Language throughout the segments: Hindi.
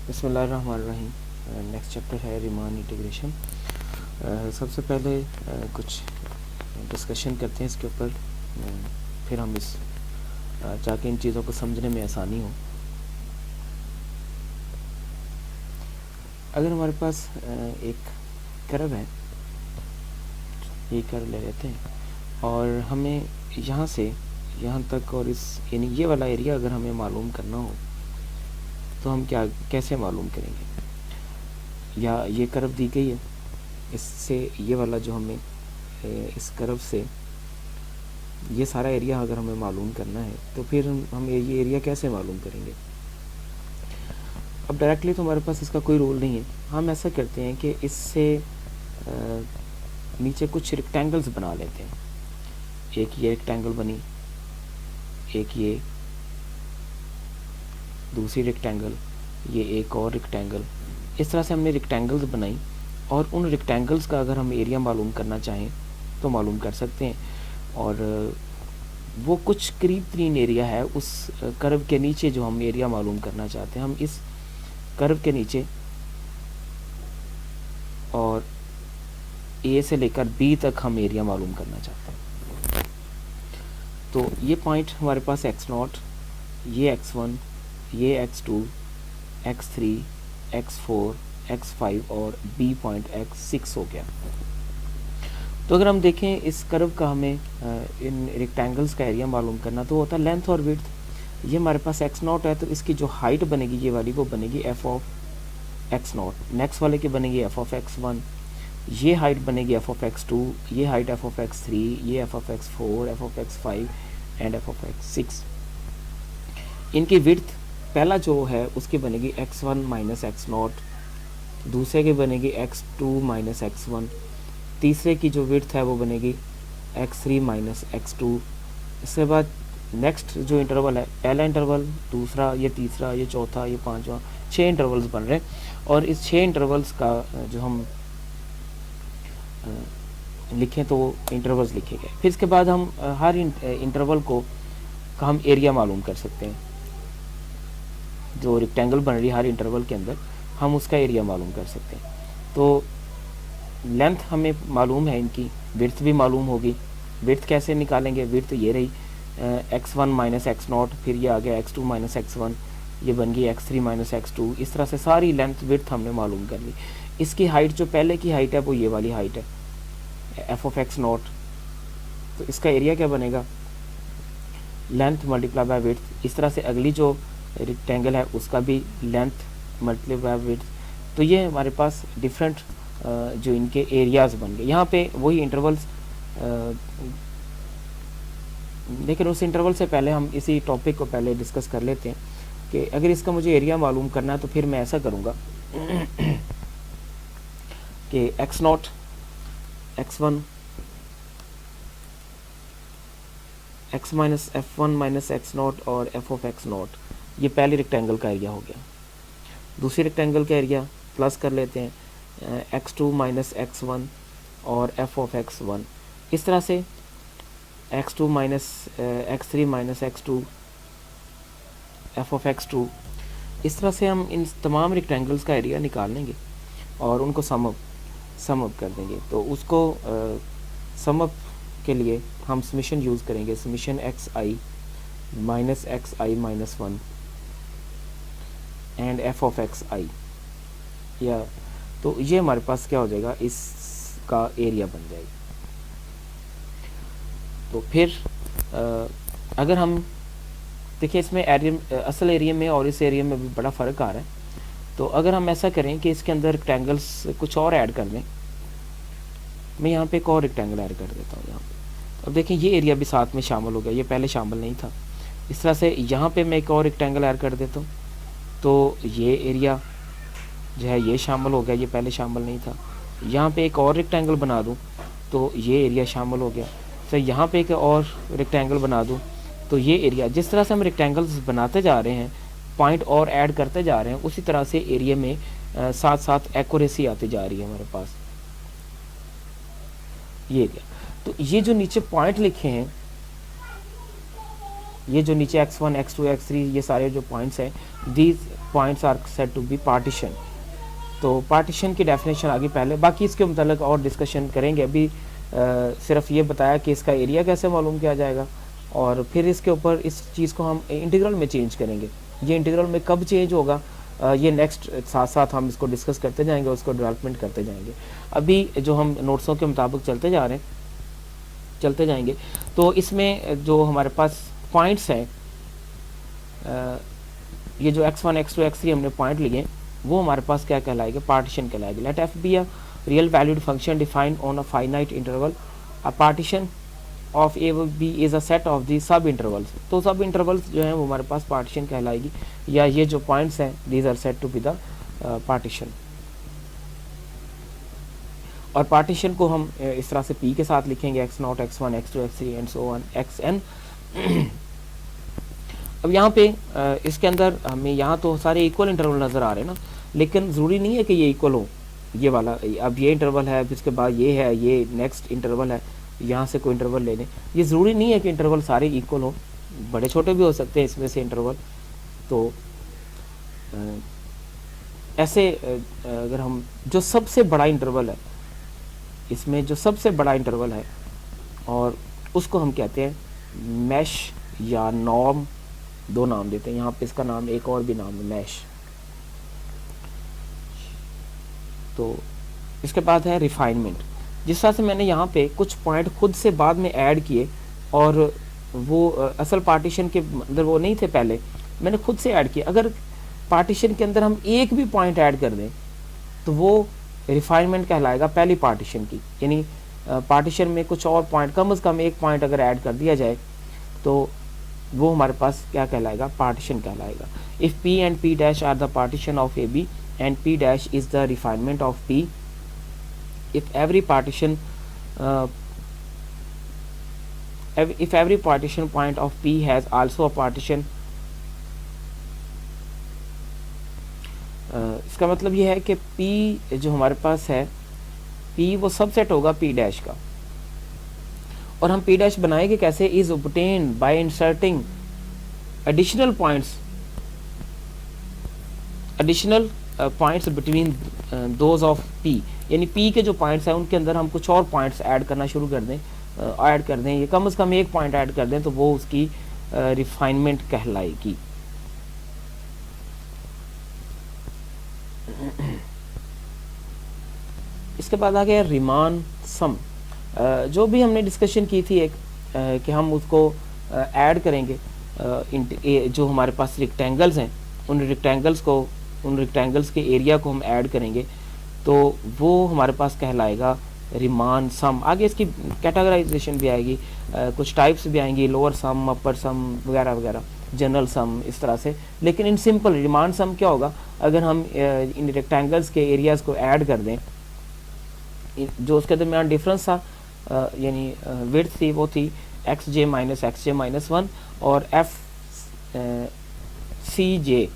बिस्मिल्लाहिर्रहमानिर्रहीम। नेक्स्ट चैप्टर है रीमान इंटीग्रेशन। सबसे पहले कुछ डिस्कशन करते हैं इसके ऊपर, फिर हम इस ताकि इन चीज़ों को समझने में आसानी हो। अगर हमारे पास एक कर्व है, ये कर्व ले लेते हैं और हमें यहाँ से यहाँ तक और इस यानी ये वाला एरिया अगर हमें मालूम करना हो तो हम कैसे मालूम करेंगे। या ये कर्व दी गई है, इससे ये वाला जो हमें इस कर्व से ये सारा एरिया अगर हमें मालूम करना है तो फिर हम ये एरिया कैसे मालूम करेंगे। अब डायरेक्टली तो हमारे पास इसका कोई रूल नहीं है। हम ऐसा करते हैं कि इससे नीचे कुछ रेक्टेंगल्स बना लेते हैं। एक ये रेक्टेंगल बनी, एक ये दूसरी रेक्टेंगल, ये एक और रेक्टेंगल। इस तरह से हमने रेक्टेंगल्स बनाई और उन रेक्टेंगल्स का अगर हम एरिया मालूम करना चाहें तो मालूम कर सकते हैं। और वो कुछ करीब तरीन एरिया है उस कर्व के नीचे जो हम एरिया मालूम करना चाहते हैं। हम इस कर्व के नीचे और ए से लेकर बी तक हम एरिया मालूम करना चाहते हैं। तो ये पॉइंट हमारे पास x0, ये x1, ये x2, x3, x4, x5 और b पॉइंट x6 हो गया। तो अगर हम देखें इस कर्व का हमें इन रेक्टेंगल्स का एरिया मालूम करना तो होता है लेंथ और विड्थ। ये हमारे पास x0 है तो इसकी जो हाइट बनेगी ये वाली वो बनेगी f ऑफ x0। नेक्स्ट वाले की बनेगी f ऑफ x1, ये हाइट बनेगी f ऑफ x2, ये हाइट f ऑफ x3, ये f of x4, f of x5 and f of x6। इनकी विड्थ पहला जो है उसकी बनेगी x1 माइनस x0, दूसरे की बनेगी x2 माइनस x1, तीसरे की जो विड्थ है वो बनेगी x3 माइनस x2। इसके बाद नेक्स्ट जो इंटरवल है, पहला इंटरवल, दूसरा, ये तीसरा, ये चौथा, ये पांचवा, 6 इंटरवल्स बन रहे हैं। और इस 6 इंटरवल्स का जो हम लिखें तो वो इंटरवल्स लिखे गए। फिर इसके बाद हम हर इंटरवल का हम एरिया मालूम कर सकते हैं। जो रेक्टेंगल बन रही है हर इंटरवल के अंदर हम उसका एरिया मालूम कर सकते हैं। तो लेंथ हमें मालूम है, इनकी विड्थ भी मालूम होगी। विड्थ कैसे निकालेंगे, विड्थ ये रही x1 माइनस x0, फिर ये आ गया x2 माइनस x1, ये बन गई x3 माइनस x2। इस तरह से सारी लेंथ विड्थ हमने मालूम कर ली। इसकी हाइट जो पहले की हाइट है वो ये वाली हाइट है f ऑफ x0। तो इसका एरिया क्या बनेगा, लेंथ मल्टीप्लाई बाय विड्थ। इस तरह से अगली जो रेक्टेंगल है उसका भी लेंथ मल्टीप्लाई बाय विड्थ। तो ये हमारे पास डिफरेंट जो इनके एरियाज़ बन गए। यहाँ पे वही इंटरवल्स, लेकिन उस इंटरवल से पहले हम इसी टॉपिक को पहले डिस्कस कर लेते हैं कि अगर इसका मुझे एरिया मालूम करना है तो फिर मैं ऐसा करूँगा कि x0, x1, x minus f1 minus x0 और f ऑफ x0, ये पहले रेक्टेंगल का एरिया हो गया। दूसरी रेक्टेंगल का एरिया प्लस कर लेते हैं x2 माइनस x1 और f ऑफ x1। इस तरह से x2 minus x3 minus x2, f of x2। इस तरह से हम इन तमाम रेक्टेंगल्स का एरिया निकाल लेंगे और उनको सम अप कर देंगे। तो उसको सम अप के लिए हम समेशन यूज़ करेंगे, summation xi minus xi minus 1 and f of xi। या तो ये हमारे पास क्या हो जाएगा, इसका एरिया बन जाएगा। तो फिर अगर हम देखिए इसमें एरिया, असल एरिया में और इस एरिया में भी बड़ा फ़र्क आ रहा है। तो अगर हम ऐसा करें कि इसके अंदर रेक्टेंगल्स कुछ और ऐड कर दें, मैं यहाँ पे एक और रेक्टेंगल ऐड कर देता हूँ यहाँ पे। अब देखें ये एरिया भी साथ में शामिल हो गया, ये पहले शामिल नहीं था। इस तरह से यहाँ पे मैं एक और रेक्टेंगल ऐड कर देता हूँ तो ये एरिया जो है ये शामिल हो गया, ये पहले शामिल नहीं था। यहाँ पे एक और रेक्टेंगल बना दूँ तो ये एरिया शामिल हो गया। तो यहाँ पे एक और रेक्टेंगल बना दूँ तो ये एरिया, जिस तरह से हम रेक्टेंगल्स बनाते जा रहे हैं, पॉइंट और ऐड करते जा रहे हैं, उसी तरह से एरिया में साथ साथ एक्यूरेसी आती जा रही है हमारे पास ये एरिया। तो ये जो नीचे पॉइंट लिखे हैं, ये जो नीचे x1, x2, x3 ये सारे जो पॉइंट्स हैं, these points are said to be partition. तो पार्टीशन की डेफिनेशन आगे पहले, बाकी इसके मतलब और डिस्कशन करेंगे। अभी सिर्फ ये बताया कि इसका एरिया कैसे मालूम किया जाएगा, और फिर इसके ऊपर इस चीज़ को हम इंटीग्रल में चेंज करेंगे। ये इंटीग्रल में कब चेंज होगा, ये नेक्स्ट साथ साथ हम इसको डिस्कस करते जाएंगे, उसको डेवलपमेंट करते जाएंगे। अभी जो हम नोट्सों के मुताबिक चलते जाएंगे, तो इसमें जो हमारे पास पॉइंट्स हैं, ये जो x1 x2 x3 हमने पॉइंट लिए, वो हमारे पास क्या कहलाएगा, पार्टीशन कहलाएगा। Let f be a real valued function defined on a finite interval, a partition of A B is a set of the sub intervals. तो सब इंटरवल्स जो हैं वो हमारे पास पार्टीशन कहलाएगी, या ये जो पॉइंट्स हैं these are set to be the partition. और पार्टीशन को हम इस तरह से p के साथ लिखेंगे, x0 x1 x2 x3 and so on xn। अब यहाँ पे इसके अंदर हमें यहाँ तो सारे इक्वल इंटरवल नज़र आ रहे हैं ना, लेकिन ज़रूरी नहीं है कि ये इक्वल हो। ये वाला, अब ये इंटरवल है, फिर इसके बाद ये है, ये नेक्स्ट इंटरवल है, यहाँ से कोई इंटरवल ले लें। ये ज़रूरी नहीं है कि इंटरवल सारे इक्वल हो, बड़े छोटे भी हो सकते हैं इसमें से इंटरवल। तो ऐसे अगर हम जो सबसे बड़ा इंटरवल है, इसमें जो सबसे बड़ा इंटरवल है, और उसको हम कहते हैं मैश या नॉर्म, दो नाम देते हैं यहाँ पे, इसका नाम एक और भी नाम है मैश। तो इसके बाद है रिफाइनमेंट। जिस तरह से मैंने यहाँ पे कुछ पॉइंट खुद से बाद में ऐड किए, और वो असल पार्टीशन के अंदर वो नहीं थे, पहले मैंने खुद से ऐड किया। अगर पार्टीशन के अंदर हम एक भी पॉइंट ऐड कर दें तो वो रिफाइनमेंट कहलाएगा पहली पार्टीशन की। यानी पार्टीशन में कुछ और पॉइंट, कम से कम एक पॉइंट अगर ऐड कर दिया जाए तो वो हमारे पास क्या कहलाएगा, पार्टीशन कहलाएगा। If p and p dash are the partition of A B and p dash is the refinement of p, if every partition point of p has also a partition, इसका मतलब ये है कि p जो हमारे पास है, p वो सबसेट होगा p डैश का। और हम p डैश बनाएंगे कैसे, is obtained by inserting additional points between those of p। यानी p के जो पॉइंट्स हैं उनके अंदर हम कुछ और पॉइंट्स ऐड करना शुरू कर दें, ये कम से कम एक पॉइंट ऐड कर दें, तो वो उसकी रिफाइनमेंट कहलाएगी। इसके बाद आ गया रिमान सम। जो भी हमने डिस्कशन की थी एक, कि हम उसको ऐड करेंगे, जो हमारे पास रेक्टेंगल्स हैं, उन रेक्टेंगल्स के एरिया को हम ऐड करेंगे, तो वो हमारे पास कहलाएगा रिमान सम। आगे इसकी कैटेगराइजेशन भी आएगी, कुछ टाइप्स भी आएंगी, लोअर सम, अपर सम वगैरह वगैरह, जनरल सम, इस तरह से। लेकिन इन सिंपल रिमान सम क्या होगा, अगर हम इन रेक्टेंगल्स के एरियाज़ को ऐड कर दें, जो उसके दरमियान डिफरेंस था, यानी विड्थ थी, वो थी xj माइनस xj माइनस 1, और fcj,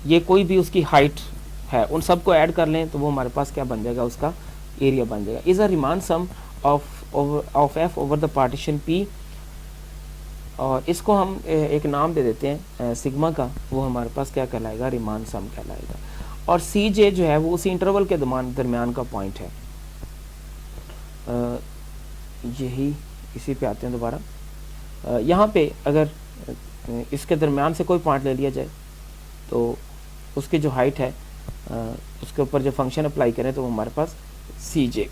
ये कोई भी उसकी हाइट है, उन सब को ऐड कर लें तो वो हमारे पास क्या बन जाएगा, उसका एरिया बन जाएगा। Is a Riemann sum of f over the partition p, और इसको हम एक नाम दे देते हैं सिग्मा का, वो हमारे पास क्या कहलाएगा, रिमान सम कहलाएगा। और cj जो है वो उसी इंटरवल के दरमियान का पॉइंट है। यही इसी पे आते हैं दोबारा। यहाँ पे अगर इसके दरमियान से कोई पॉइंट ले लिया जाए तो उसकी जो हाइट है उसके ऊपर जो फंक्शन अप्लाई करें तो हमारे पास cj